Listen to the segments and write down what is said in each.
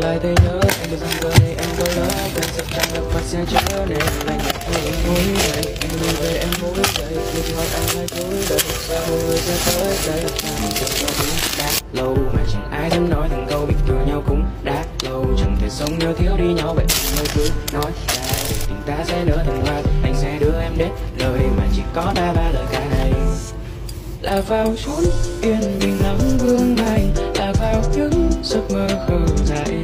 lại thấy nhớ anh được rằng giờ này em có lỡ cần sắp chẳng gặp mặt sẽ trở nên anh thôi em ngồi đây anh đi về em ngồi đây lúc hỏi anh lại cúi đây sao mọi người sẽ tới đây mình chẳng có biết đã lâu mà chẳng ai dám nói thành câu biết thừa nhau cũng đã lâu chẳng thể sống nếu thiếu đi nhau vậy người cứ nói ra để tình ta sẽ nở thành hoa anh sẽ đưa em đến nơi mà chỉ có ta ba lời ca này là vào chốn yên bình lắm vương anh là vào những giấc mơ khờ dại.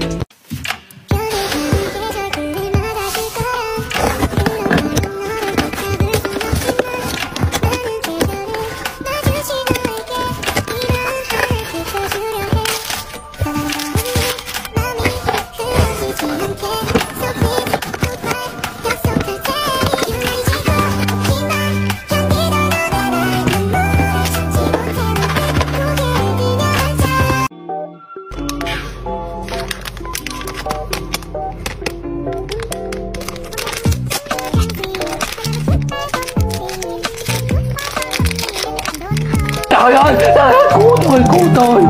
Trời ơi, cứu tôi.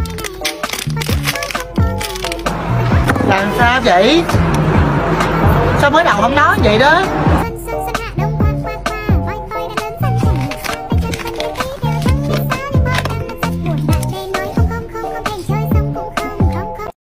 Làm sao vậy? Sao mới đầu không nói vậy đó?